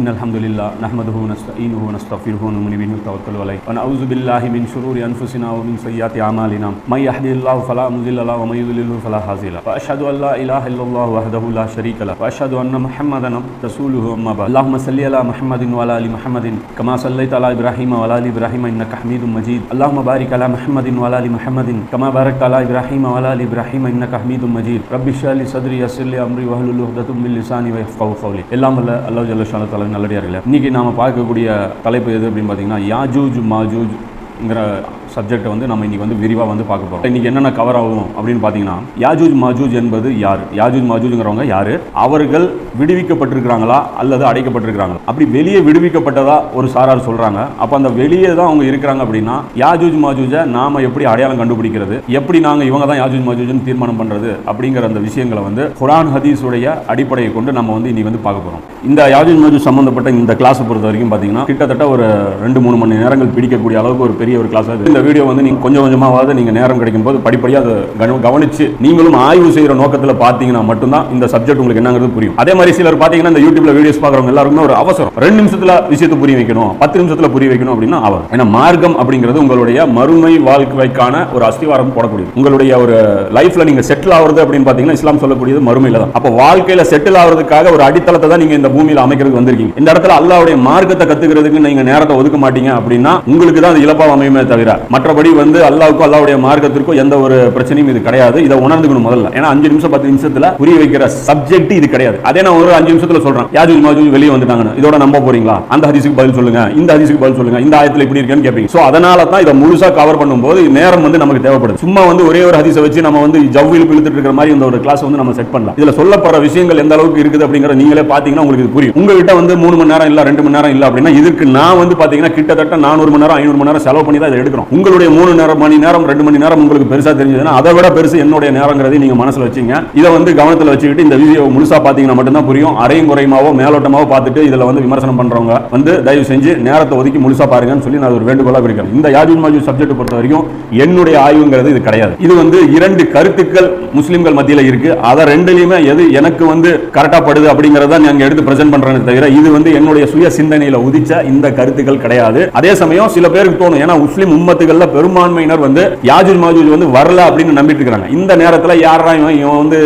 إن الحمد لله نحمده ونستعينه ونستغفره ونؤمن به ونتوكل عليه ونعوذ بالله من شرور أنفسنا ومن سيئات أعمالنا من يهده الله فلا مضل له ومن يضلل فلا هادي له وأشهد أن لا إله إلا الله وحده لا شريك له وأشهد أن محمدا رسوله أما بعد اللهم صل على محمد وعلى آل محمد كما صليت على إبراهيم وعلى آل إبراهيم إنك حميد مجيد اللهم بارك على محمد وعلى آل محمد كما باركت على إبراهيم وعلى آل إبراهيم إنك حميد مجيد رب اشرح لي صدري ويسر لي أمري واحلل عقدة من لساني يفقهوا قولي எல்லாம் வல்ல அல்லாஹ் ஜல்ல ஷானஹு நல்லடியார்களே, இன்னைக்கு நாம பார்க்கக்கூடிய தலைப்பு எது அப்படின்னு பார்த்தீங்கன்னா யாஜூஜ் மாஜூஜ்ங்கிற சப்ஜெக்ட் வந்து நம்ம இன்னைக்கு வந்து விரிவாக வந்து பார்க்க போகிறோம். இன்னைக்கு என்னென்ன கவர் ஆகும் அப்படின்னு பார்த்தீங்கன்னா, யாஜூஜ் மாஜூஜ் என்பது யார், யாஜூஜ் மாஜூஜ்ங்கிறவங்க யாரு, அவர்கள் விடுவிக்கப்பட்டிருக்கிறாங்களா அல்லது அடைக்கப்பட்டிருக்கிறாங்களா, அப்படி வெளியே விடுவிக்கப்பட்டதா ஒரு சாரார் சொல்றாங்க. அப்போ அந்த வெளியே தான் அவங்க இருக்கிறாங்க அப்படின்னா யாஜூஜ் மாஜூஜை நாம எப்படி அடையாளம் கண்டுபிடிக்கிறது, எப்படி நாங்கள் இவங்க தான் யாஜூஜ் மாஜூஜ்னு தீர்மானம் பண்றது அப்படிங்கிற அந்த விஷயங்களை வந்து குர்ஆன் ஹதீஸுடைய அடிப்படையை கொண்டு நம்ம வந்து இன்னைக்கு வந்து பார்க்க போகிறோம். இந்த யாஜூஜ் மாஜூஜ் சம்பந்தப்பட்ட இந்த கிளாஸ் பொறுத்த வரைக்கும் பார்த்தீங்கன்னா கிட்டத்தட்ட ஒரு 2-3 மணி நேரங்கள் பிடிக்கக்கூடிய அளவுக்கு ஒரு பெரிய ஒரு கிளாஸ். இந்த வீடியோ வந்து நீங்க கொஞ்சம் கொஞ்சமாவது நீங்க நேரம் கிடைக்கும் போது படிப்படியாக அதை கவனிச்சு நீங்களும் ஆய்வு செய்யற நோக்கத்தில் பார்த்தீங்கன்னா மட்டும்தான் இந்த சப்ஜெக்ட் உங்களுக்கு என்னங்கிறது புரியும். அதே மாதிரி சிலர் பார்த்தீங்கன்னா இந்த யூடியூப்ல வீடியோஸ் பார்க்குறவங்க எல்லாருமே ஒரு அவசரம் 2 நிமிஷத்துல விஷயத்தை புரிய வைக்கணும், 10 நிமிஷத்துல புரிய வைக்கணும் அப்படின்னா அவர் ஏன்னா மார்க்கம் அப்படிங்கிறது உங்களுடைய மறுமை வாழ்க்கைக்கான ஒரு அஸ்திவாரம் போடக்கூடியது. உங்களுடைய ஒரு லைஃப்ல நீங்க செட்டில் ஆகுறது அப்படின்னு பார்த்தீங்கன்னா இஸ்லாம் சொல்லக்கூடியது மறுமையில தான். அப்போ வாழ்க்கையில செட்டில் ஆகிறதுக்காக ஒரு அடித்தளத்தை தான் நீங்க இந்த பூமியில அமைக்கிறதுக்கு வந்திருக்கீங்க. இந்த இடத்துல அல்லாஹ்வுடைய மார்க்கத்தை கத்துக்கிறதுக்கு நீங்க நேரத்தை ஒதுக்க மாட்டீங்க அப்படின்னா உங்களுக்கு தான் அது இழப்பா அமையுமே தவிர மற்றபடி வந்து அல்லாஹ்வுக்கும் அல்லாஹ்வுடைய மார்க்கத்திற்கும் எந்த ஒரு பிரச்சனையும் இது கிடையாது. இதை உணர்ந்துக்கணும் முதல்ல. ஏன்னா 5 நிமிஷம் 10 நிமிஷத்துல புரிய வைக்கிற சப்ஜெக்ட் இது கிடையாது. அதே நான் ஒரு 5 நிமிஷத்துல சொல்றேன், யாஜூஜ் மாஜூஜ் வெளியே வந்துட்டாங்க, இதோட நம்ப போறீங்களா, அந்த ஹதீஸுக்கு பதில் சொல்லுங்க, இந்த ஹதீஸுக்கு பதில் சொல்லுங்க, இந்த ஆயத்துல இப்படி இருக்கேன்னு கேட்பீங்க. சோ அதனால தான் இதை முழுசா கவர் பண்ணும்போது நேரம் வந்து நமக்கு தேவைப்படுது. சும்மா வந்து ஒரே ஒரு ஹதீஸை வச்சு நம்ம வந்து ஜவ்வில் இழுத்துட்டு இருக்கிற மாதிரி இந்த ஒரு கிளாஸ் வந்து நம்ம செட் பண்ணலாம். இதுல சொல்லப்படுற விஷயங்கள் எந்த அளவுக்கு இருக்குது அப்படிங்கறத நீங்களே பாத்தீங்கன்னா உங்களுக்கு புரியும். உங்ககிட்ட வந்து 3 மணி நேரம் இல்ல 2 மணி நேரம் இல்ல அப்படின்னா இதுக்கு நான் வந்து பாத்தீங்கன்னா கிட்டத்தட்ட 400 மணி நேரம் 500 மணி நேரம் செலவு பண்ணி தான் இதை எடுக்கிறோம். உங்களுடைய 3 மணி நேரம் 2 மணி நேரம் உங்களுக்கு பெருசா தெரிஞ்சதுன்னா அதை விட பெருசு என்னுடைய நேரங்கிறதை நீங்க மனசுல வச்சீங்க. இதை வந்து கவனத்தில் வச்சுக்கிட்டு இந்த வீடியோ முழுசா பாத்தீங்கன்னா மட்டும்தான் புரியும். அரையும் குறையுமாவோ மேலோட்டமாவோ பார்த்துட்டு இதுல வந்து விமர்சனம் பண்றவங்க வந்து தயவு செஞ்சு நேரத்தை ஒதுக்கி முழுசா பாருங்கன்னு சொல்லி நான் ஒரு வேண்டுகோளா விடுக்கிறேன். இந்த யாஜூஜ் மாஜூஜ் சப்ஜெக்ட் பொறுத்த வரைக்கும் என்னுடைய ஆய்வுங்கிறது இது கிடையாது. இது வந்து 2 கருத்துக்கள் முஸ்லிம்கள் மத்தியில இருக்கு. அதை 2லயுமே எது எனக்கு வந்து கரெக்டா படுது அப்படிங்கறத நான் எடுத்து பிரசன்ட் பண்றேன் தவிர இது வந்து என்னுடைய சுய சிந்தனையில உதிச்ச இந்த கருத்துக்கள் கிடையாது. அதே சமயம் சில பேருக்கு தோணும், ஏன்னா முஸ்லிம் உம்மத்துகள்ல பெரும்பான்மையினர் வந்து யாஜூஜ் மாஜூஜ் வந்து வரல அப்படின்னு நம்பிட்டு இருக்காங்க. இந்த நேரத்துல யாரா இவன் வந்து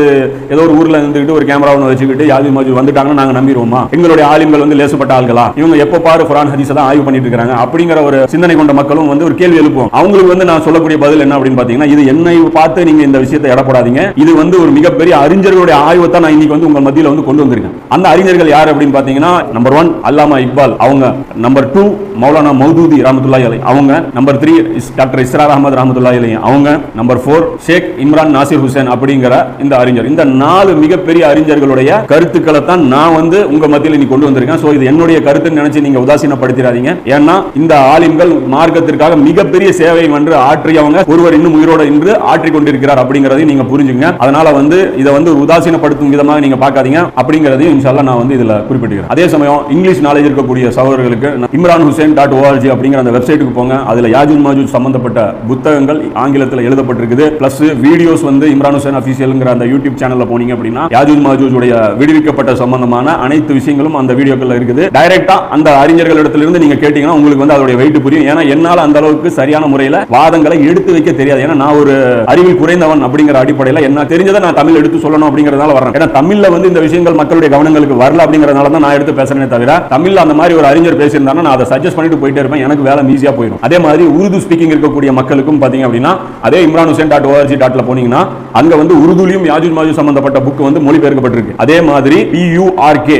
ஏதோ ஒரு ஊர்ல இருந்துட்டு ஒரு கேமரா ஒன்று வச்சுக்கிட்டு யாஜூஜ் மாஜூஜ் வந்துட்டாங்கன்னு நாங்க நம்பிடுவோமா, எங்களுடைய ஆலிம்கள் வந்து லேசுப்பட்ட ஆள்களா, இவங்க எப்ப பாரு குர்ஆன் ஹதீஸ் தான் ஆய்வு பண்ணிட்டு இருக்காங்க அப்படிங்கிற ஒரு சிந்தனை கொண்ட மக்களும் வந்து ஒரு கேள்வி எழுப்புவோம். அவங்களுக்கு வந்து நான் சொல்லக்கூடிய பதில் என்ன அப்படின்னு பாத்தீங்கன்னா, இது என்னை பார்த்து நீங்க இந்த விஷயத்தை எடப்படாதீங்க. இது வந்து ஒரு மிகப்பெரிய அறிஞர்களுடைய ஆய்வை தான் நான் இன்னைக்கு வந்து உங்க மத்தியில வந்து கொண்டு வந்திருக்கேன். அந்த அறிஞர்கள் யார் அப்படின்னு பாத்தீங்கன்னா, நம்பர் 1 அல்லாமா இக்பால் அவங்க, நம்பர் 2 மௌலானா மௌதூதி ரஹ்மத்துல்லாஹி அலைஹி அவங்க, நம்பர் 3 டாக்டர் இஸ்ரார் அஹமது ரஹ்மத்துல்லாஹி அலைஹி அவங்க, நம்பர் 4 ஷேக் இம்ரான் நாசிர் ஹுசைன் அப்படிங்கிற இந்த அறிஞர். இந்த 4 மிகப்பெரிய அறிஞர்களுடைய கருத்துக்களை தான் நான் வந்து உங்க மத்தியில் இன்னைக்கு கொண்டு வந்திருக்கேன். சோ இது என்னுடைய கருத்துன்னு நினைச்சு நீங்க உதாசீனப்படுத்திடாதீங்க. ஏன்னா இந்த ஆலிம்கள் மார்க்கத்திற்காக மிகப்பெரிய சேவை வந்து ஆற்றியவங்க, ஒருவர் இன்னும் உயிரோட இன்று ஆற்றிக் கொண்டிருக்கிறார் அப்படிங்கறதையும் நீங்க புரிஞ்சுங்க. அதனால வந்து இதை வந்து உதாசீனப்படுத்தும் விதமாக நீங்க பார்க்காதீங்க அப்படிங்கறதையும் இன்ஷா அல்லாஹ் நான் வந்து இதுல குறிப்பிட்டுக்கிறேன். அதே சமயம் இங்கிலீஷ் நாலேஜ் இருக்கக்கூடிய சகோதரர்களுக்கு imranhussain.org அப்படிங்கிற அந்த வெப்சைட்டுக்கு போங்க. அதுல யாஜூஜ் மாஜூஜ் சம்பந்தப்பட்ட புத்தகங்கள் ஆங்கிலத்தில் எழுதப்பட்டிருக்குது. பிளஸ் வீடியோஸ் வந்து இம்ரான் ஹுசைன் அபிஷியல்ங்கிற அந்த யூடியூப் சேனல்ல போனீங்க அப்படின்னா யாஜூஜ் மாஜூஜ் உடைய விடுவிக்கப்பட்ட சம்பந்தமான அனைத்து விஷயங்களும் அந்த வீடியோக்கள்ல இருக்குது. டைரக்டா அந்த அறிஞர்களிடத்திலிருந்து நீங்க கேட்டீங்கன்னா உங்களுக்கு வந்து அதோட வெயிட் புரியும். ஏன்னா என்னால அந்த அளவுக்கு சரியான முறையில் வாதங்களை எடுத்து வைக்க தெரியாது. ஏன்னா நான் ஒரு அறிவில் குறைந்தவன் அப்படிங்கிற அடிப்படையில் என்ன தெரிஞ்சதை நான் தமிழ் எடுத்து சொல்லணும் அப்படிங்கறதால வரேன். ஏன்னா தமிழ்ல வந்து இந்த விஷயங்கள் மக்களுடைய கவனங்களுக்கு வரல அப்படிங்கறதால தான் நான் எடுத்து பேசுறேனே தவிர தமிழ்ல அந்த மாதிரி ஒரு அறிஞர் பேசியிருந்தாங்கன்னா நான் அதை சஜஸ்ட் பண்ணிட்டு போயிட்டே இருப்பேன். எனக்கு வேலை ஈஸியா போயிடும். அதே மாதிரி உருது ஸ்பீக்கிங் இருக்கக்கூடிய மக்களுக்கும் பாத்தீங்க அப்படின்னா அதே imranhussain.org போனீங்கன்னா அங்க வந்து உருதுலயும் யாஜூஜ் மாஜூஜ் சம்பந்தப்பட்ட புக் வந்து மொழிபெயர்க்கப்பட்டிருக்கு. அதே மாதிரி PURK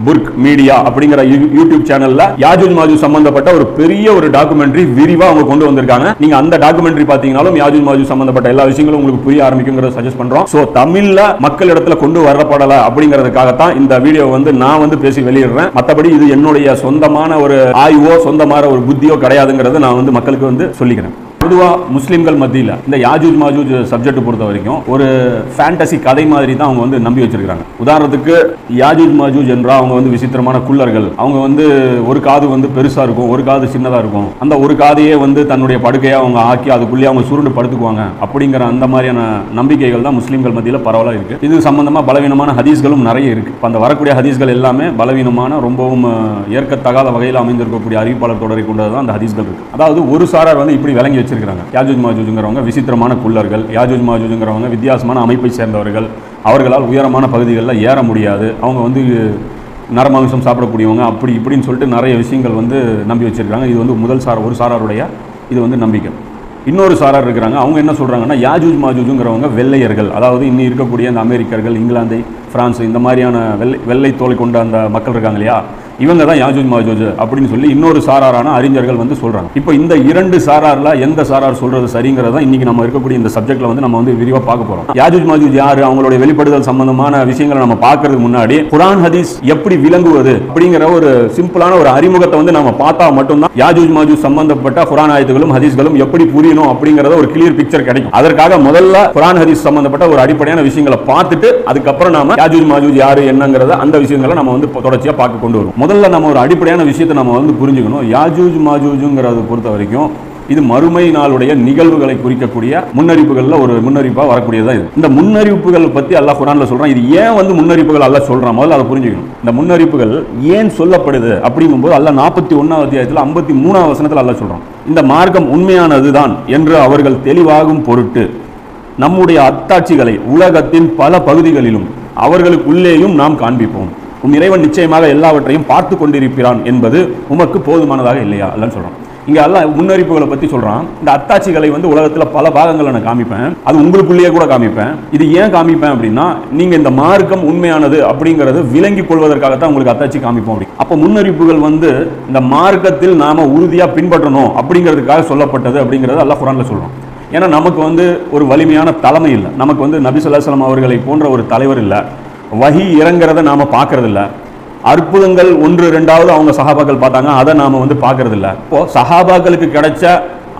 புர்க் மீடியா அப்படிங்கிற யூடியூப் சேனல்ல யாஜூஜ் மாஜூஜ் சம்பந்தப்பட்ட ஒரு பெரிய ஒரு டாக்குமெண்ட்ரி விரிவா அவங்க கொண்டு வந்திருக்காங்க. நீங்க அந்த டாக்குமெண்ட்ரி பாத்தீங்கன்னாலும் யாஜூஜ் மாஜூஜ் சம்பந்தப்பட்ட எல்லா விஷயங்களும் உங்களுக்கு புரிய ஆரம்பிக்கும்ங்கறத சஜஸ்ட் பண்றோம். சோ தமிழ்ல மக்கள் இடத்துல கொண்டு வரப்படல அப்படிங்கிறதுக்காக தான் இந்த வீடியோ வந்து நான் வந்து பேசி வெளியிடுறேன். மத்தபடி இது என்னுடைய சொந்தமான ஒரு ஆய்வோ சொந்தமான ஒரு புத்தியோ கிடையாதுங்கிறத நான் வந்து மக்களுக்கு வந்து சொல்லிக்கிறேன். பொதுவா முஸ்லிம்கள் மத்தியில் இந்த யாஜூஜ் மாஜூஜ் சப்ஜெக்ட் பொறுத்த வரைக்கும் ஒரு ஃபேண்டசி கதை மாதிரி தான் அவங்க வந்து நம்பி வச்சிருக்காங்க. உதாரணத்துக்கு யாஜூஜ் மாஜூஜ் என்றால் அவங்க வந்து விசித்திரமான குள்ளர்கள், அவங்க வந்து ஒரு காது வந்து பெருசா இருக்கும், ஒரு காது சின்னதா இருக்கும், அந்த ஒரு காதையே வந்து தன்னுடைய படுக்கையா அவங்க ஆக்கி அதுக்குள்ளேயே அவங்க சுருண்டு படுத்துக்குவாங்க அப்படிங்கிற அந்த மாதிரியான நம்பிக்கைகள் தான் முஸ்லிம்கள் மத்தியில் பரவலாக இருக்கு. இது சம்பந்தமா பலவீனமான ஹதீஸ்களும் நிறைய இருக்கு. அந்த வரக்கூடிய ஹதீஸ்கள் எல்லாமே பலவீனமான ரொம்பவும் ஏற்கத்தகாத வகையில் அமைந்திருக்கக்கூடிய அறிவிப்பாளர் தொடரை கொண்டதான் அந்த ஹதீஸ்கள் இருக்கு. அதாவது ஒரு சாரார் வந்து இப்படி விளங்கி வச்சிருக்காங்க, யாஜூஜ் மாஜூஜ்ங்கிறவங்க விசித்திரமான குள்ளர்கள், யாஜூஜ் மாஜூஜ்ங்கிறவங்க வித்தியாசமான அமைப்பை சேர்ந்தவர்கள், அவர்களால் உயரமான பகுதிகளில் ஏற முடியாது, அவங்க வந்து நரமாமிசம் சாப்பிடக்கூடியவங்க, அப்படி இப்படின்னு சொல்லிட்டு நிறைய விஷயங்கள் வந்து நம்பி வச்சிருக்காங்க. இது வந்து முதல் ஒரு சாராருடைய இது வந்து நம்பிக்கை. இன்னொரு சாரார் இருக்கிறாங்க, அவங்க என்ன சொல்றாங்கன்னா யாஜூஜ் மாஜூஜுங்கிறவங்க வெள்ளையர்கள், அதாவது இன்னும் இருக்கக்கூடிய அந்த அமெரிக்கர்கள், இங்கிலாந்து, பிரான்ஸ் இந்த மாதிரியான வெள்ளை தோல் கொண்ட அந்த மக்கள் இருக்காங்க இல்லையா, இவங்க தான் யாஜூஜ் மாஜூஜ் அப்படின்னு சொல்லி இன்னொரு சாராரான அறிஞர்கள் வந்து சொல்றாங்க. இப்போ இந்த இரண்டு சாரார்ல எந்த சாரார் சொல்றது சரிங்கிறதா இன்னைக்கு நம்ம இருக்கக்கூடிய இந்த சப்ஜெக்ட்ல வந்து நம்ம வந்து விரிவா பார்க்க போறோம். யாஜூஜ் மாஜூஜ் யாரு, அவங்களுடைய வெளிப்படுதல் சம்பந்தமான விஷயங்களை நம்ம பார்க்கறதுக்கு முன்னாடி குர்ஆன் ஹதீஸ் எப்படி விளங்குவது அப்படிங்கிற ஒரு சிம்பிளான ஒரு அறிமுகத்தை வந்து நம்ம பார்த்தா மட்டும்தான் யாஜூஜ் மாஜூஜ் சம்பந்தப்பட்ட குர்ஆன் ஆயத்துகளும் ஹதீஸ்களும் எப்படி புரியணும் அப்படிங்கறத ஒரு கிளியர் பிக்சர் கிடைக்கும். அதற்காக முதல்ல குர்ஆன் ஹதீஸ் சம்பந்தப்பட்ட ஒரு அடிப்படையான விஷயங்களை பார்த்துட்டு அதுக்கப்புறம் நாம யாஜூஜ் மாஜூஜ் யாரு என்னங்கறத அந்த விஷயங்களை நம்ம வந்து தொடர்ச்சியா பார்க்க கொண்டு வருவோம். முதல்ல நம்ம ஒரு அடிப்படையான விஷயத்தை நம்ம வந்து புரிஞ்சுக்கணும். யாஜூஜ் மாஜூஜ்ங்கிறத பொறுத்த வரைக்கும் இது மறுமை நாளுடைய நிகழ்வுகளை குறிக்கக்கூடிய முன்னறிப்புகள்ல ஒரு முன்னறிப்பா வரக்கூடியதா இது. இந்த முன்னறிப்புகள் பத்தி அல்லாஹ் குர்ஆன்ல சொல்றான். இது ஏன் வந்து முன்னறிப்புகள் அல்லாஹ் சொல்றான், முதல்ல அதை புரிஞ்சுக்கணும். இந்த முன்னறிப்புகள் ஏன் சொல்லப்படுது அப்படிங்கும்போது அல்லாஹ் 41வது அத்தியாயத்தில் 53வது வசனத்தில் அல்லாஹ் சொல்றான், இந்த மார்க்கம் உண்மையானதுதான் என்று அவர்கள் தெளிவாகும் பொருட்டு நம்முடைய அத்தாட்சிகளை உலகத்தின் பல பகுதிகளிலும் அவர்களுக்குள்ளேயும் நாம் காண்பிப்போம். உன் இறைவன் நிச்சயமாக எல்லாவற்றையும் பார்த்து கொண்டிருக்கிறான் என்பது உமக்கு போதுமானதாக இல்லையா அல்லன்னு சொல்றான். இங்க அல்லாஹ் முன்னறிப்புகளை பத்தி சொல்றான். இந்த அத்தாட்சிகளை வந்து உலகத்துல பல பாகங்களை நான் காமிப்பேன், அது உங்களுக்குள்ளேயே கூட காமிப்பேன். இது ஏன் காமிப்பேன் அப்படின்னா நீங்க இந்த மார்க்கம் உண்மையானது அப்படிங்கறது விளங்கி கொள்வதற்காகத்தான் உங்களுக்கு அத்தாட்சி காமிப்போம் அப்படி. அப்ப முன்னறிப்புகள் வந்து இந்த மார்க்கத்தில் நாம உறுதியா பின்பற்றணும் அப்படிங்கிறதுக்காக சொல்லப்பட்டது அப்படிங்கறது அல்லாஹ் குர்ஆன்ல சொல்றான். ஏன்னா நமக்கு வந்து ஒரு வலிமையான தலைமை இல்லை, நமக்கு வந்து நபி ஸல்லல்லாஹு அலைஹி வஸல்லம் அவர்களை போன்ற ஒரு தலைவர் இல்லை, வஹி இறங்குறத நாம பார்க்கறது இல்லை, அற்புதங்கள் 1-2 அவங்க சஹாபாக்கள் பார்த்தாங்க, அதை நாம வந்து பார்க்கறது இல்லை. இப்போ சஹாபாக்களுக்கு கிடைச்ச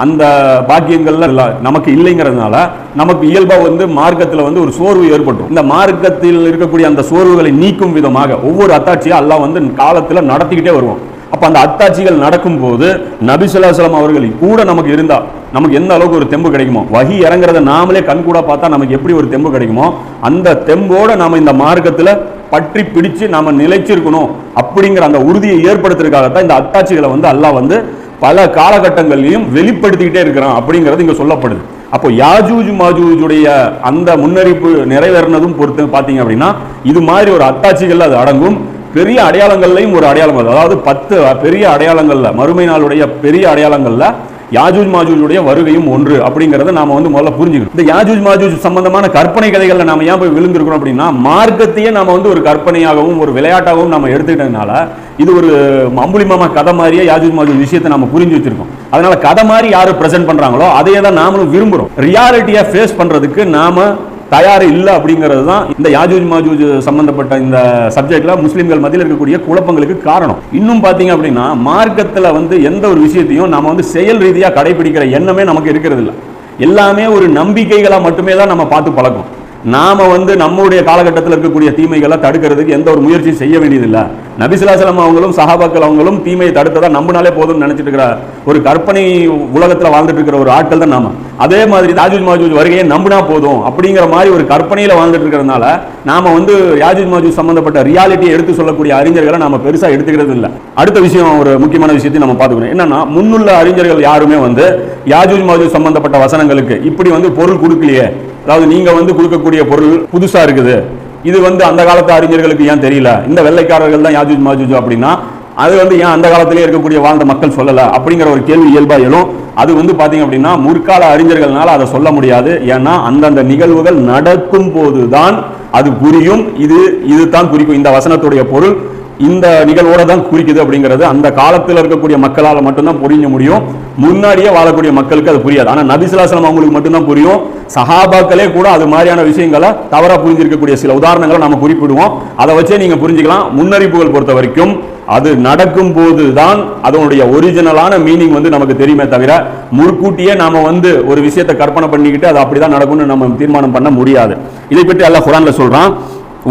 அந்த பாக்கியங்கள்ல நமக்கு இல்லைங்கிறதுனால நமக்கு இயல்பா வந்து மார்க்கத்தில் வந்து ஒரு சோர்வு ஏற்படும். இந்த மார்க்கத்தில் இருக்கக்கூடிய அந்த சோர்வுகளை நீக்கும் விதமாக ஒவ்வொரு அத்தாட்சியா அல்லாஹ் வந்து காலத்தில் நடத்திக்கிட்டே வருவோம். அப்ப அந்த அத்தாட்சிகள் நடக்கும் போது நபி ஸல்லல்லாஹு அலைஹி வஸல்லம் அவர்கள் கூட நமக்கு இருந்தா நமக்கு எந்த அளவுக்கு ஒரு தெம்பு கிடைக்குமோ, வஹி இறங்குறத நாமளே கண் கூட பார்த்தா நமக்கு எப்படி ஒரு தெம்பு கிடைக்குமோ அந்த தெம்போட நாம இந்த மார்க்கத்துல பற்றி பிடிச்சு நாம நிலைச்சிருக்கணும் அப்படிங்கிற அந்த உறுதியை ஏற்படுத்துறதுக்காகத்தான் இந்த அத்தாட்சிகளை வந்து அல்லாஹ் வந்து பல காலகட்டங்களையும் வெளிப்படுத்திக்கிட்டே இருக்கிறான் அப்படிங்கிறது இங்க சொல்லப்படுது. அப்போ யாஜூஜ் மாஜூஜுடைய அந்த முன்னறிப்பு நிறைவேறினதும் பொறுத்து பார்த்தீங்க அப்படின்னா இது மாதிரி ஒரு அத்தாட்சிகள் அது அடங்கும். பெரிய அடையாளங்கள்லையும் ஒரு அடையாளம், அதாவது 10 பெரிய அடையாளங்கள்ல மறுமை நாளுடைய பெரிய அடையாளங்கள்ல யாஜூஜ் மாஜூஜுடைய வருகையும் ஒன்று அப்படிங்கறத நாம வந்து முதல்ல புரிஞ்சுக்கணும். இந்த யாஜூஜ் மாஜூஜ் சம்பந்தமான கற்பனை கதைகள்ல நாம ஏன் போய் விழுந்திருக்கிறோம் அப்படின்னா மார்க்கத்தையே நாம வந்து ஒரு கற்பனையாகவும் ஒரு விளையாட்டாகவும் நம்ம எடுத்துக்கிட்டதுனால இது ஒரு அம்புலிமாமா கதை மாதிரியே யாஜூஜ் மாஜூஜ் விஷயத்தை நம்ம புரிஞ்சு வச்சிருக்கோம். அதனால கதை மாதிரி யாரு பிரசன்ட் பண்றாங்களோ அதையே தான் நாமளும் விரும்புறோம். ரியாலிட்டியா ஃபேஸ் பண்றதுக்கு நாம தயார் இல்லை அப்படிங்கிறது தான் இந்த யாஜூஜ் மாஜூஜ் சம்பந்தப்பட்ட இந்த சப்ஜெக்ட்ல முஸ்லிம்கள் மத்தியில் இருக்கக்கூடிய குழப்பங்களுக்கு காரணம். இன்னும் பாத்தீங்க அப்படின்னா மார்க்கத்துல வந்து எந்த ஒரு விஷயத்தையும் நாம வந்து செயல் ரீதியா கடைபிடிக்கிற எண்ணமே நமக்கு இருக்கிறது இல்லை. எல்லாமே ஒரு நம்பிக்கைகளா மட்டுமே தான் நம்ம பார்த்து பழக்கம். நாம வந்து நம்முடைய காலகட்டத்தில் இருக்கக்கூடிய தீமைகளை தடுக்கிறதுக்கு எந்த ஒரு முயற்சி செய்ய வேண்டியதில்லை. நபி ஸல்லல்லாஹு அலைஹி வஸல்லம் அவங்களும் சஹாபாக்கள் அவங்களும் தீமையை தடுத்ததா நம்பினாலே போதும்னு நினைச்சிட்டு இருக்கிற ஒரு கற்பனை உலகத்தில் வாழ்ந்துட்டு இருக்கிற ஒரு ஆட்கள் தான் நாம. அதே மாதிரி யாஜூஜ் மாஜூஜ் வருகையை நம்பினா போதும் அப்படிங்கிற மாதிரி ஒரு கற்பனையில வாழ்ந்துட்டு இருக்கிறதுனால நாம வந்து யாஜூஜ் மாஜூஜ் சம்பந்தப்பட்ட ரியாலிட்டியை எடுத்து சொல்லக்கூடிய அறிஞர்களை நாம பெருசா எடுத்துக்கிறது இல்லை. அடுத்த விஷயம், ஒரு முக்கியமான விஷயத்தை நம்ம பார்த்துக்கணும். என்னன்னா முன்னுள்ள அறிஞர்கள் யாருமே வந்து யாஜூஜ் மாஜூஜ் சம்பந்தப்பட்ட வசனங்களுக்கு இப்படி வந்து பொருள் கொடுக்கலையே, அதாவது நீங்க வந்து கொடுக்கக்கூடிய பொருள் புதுசா இருக்குது, இது வந்து அந்த காலத்து அறிஞர்களுக்கு ஏன் தெரியல, இந்த வெள்ளைக்காரர்கள் தான் யாஜூஜ் மாஜூஜ் அப்படின்னா அது வந்து ஏன் அந்த காலத்திலே இருக்கக்கூடிய வாழ்ந்த மக்கள் சொல்லல அப்படிங்கிற ஒரு கேள்வி இயல்பா எழும். அது வந்து பாத்தீங்க அப்படின்னா முற்கால அறிஞர்கள்னால அதை சொல்ல முடியாது. ஏன்னா அந்தந்த நிகழ்வுகள் நடக்கும் போதுதான் அது புரியும். இதுதான் குறிக்கும், இந்த வசனத்துடைய பொருள் இந்த நிகழ்வோட தான் குறிக்குது அப்படிங்கிறது அந்த காலத்தில் இருக்கக்கூடிய மக்களால் மட்டும்தான் புரிஞ்ச முடியும். முன்னாடியே வாழக்கூடிய மக்களுக்கு அது புரியாது. ஆனால் நபி ஸல்லல்லாஹு அலைஹி வஸல்லம் அவங்களுக்கு மட்டும்தான் புரியும். சஹாபாக்களே கூட அது மாதிரியான விஷயங்களை தவறா புரிஞ்சிருக்கக்கூடிய சில உதாரணங்களை நம்ம குறிப்பிடுவோம். அதை வச்சே நீங்க புரிஞ்சுக்கலாம். முன்னறிப்புகள் பொறுத்த வரைக்கும் அது நடக்கும் போதுதான் அதனுடைய ஒரிஜினலான மீனிங் வந்து நமக்கு தெரியுமே தவிர முன்கூட்டியே நாம வந்து ஒரு விஷயத்தை கற்பனை பண்ணிக்கிட்டு அது அப்படிதான் நடக்கும்னு நம்ம தீர்மானம் பண்ண முடியாது. இதை பற்றி அல்லாஹ் குர்ஆன்ல சொல்றான்,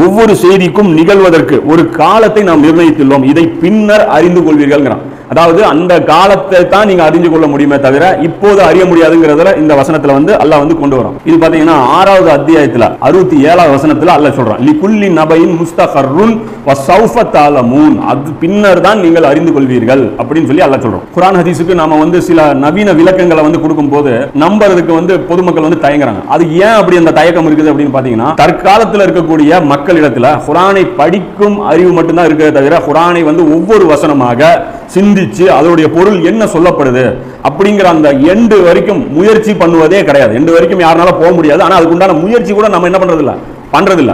ஒவ்வொரு செய்திக்கும் நிகழ்வதற்கு ஒரு காலத்தை நாம் நிர்ணயித்துள்ளோம், இதை பின்னர் அறிந்து கொள்வீர்கள். அதாவது அந்த காலத்தை தான் நீங்க அறிந்து கொள்ள முடியுமே தவிர இப்போது அறிய முடியாதுங்கிறதுல இந்த வசனத்துல வந்து அல்லாஹ் வந்து கொண்டு வரும். இது பாத்தீங்கன்னா 6வது அத்தியாயத்துல 67வது வசனத்துல அல்லாஹ் சொல்றான், லிகுல்லி நபையின் முஸ்தகர்ருன் வஸௌஃப தஅலமூன், அது பின்னர் தான் நீங்கள் அறிந்து கொள்வீர்கள் அப்படின்னு சொல்லி அல்லாஹ் சொல்றோம். குர்ஆன் ஹதீஸுக்கு நாம வந்து சில நவீன விளக்கங்களை வந்து கொடுக்கும்போது நம்புறதுக்கு வந்து பொதுமக்கள் வந்து தயங்குறாங்க. அது ஏன் அப்படி அந்த தயக்கம் இருக்குது அப்படின்னு பாத்தீங்கன்னா, தற்காலத்தில் இருக்கக்கூடிய மக்களிடத்துல குர்ஆனை படிக்கும் அறிவு மட்டும்தான் இருக்கிறத தவிர குர்ஆனை வந்து ஒவ்வொரு வசனமாக சிந்திச்சு அதோடைய பொருள் என்ன சொல்லப்படுது அப்படிங்கிற அந்த எண்டு வரைக்கும் முயற்சி பண்ணுவதே கிடையாது. எண்டு வரைக்கும் யாருனால போக முடியாது. ஆனா அதுக்குண்டான முயற்சி கூட நம்ம என்ன பண்றதில்ல.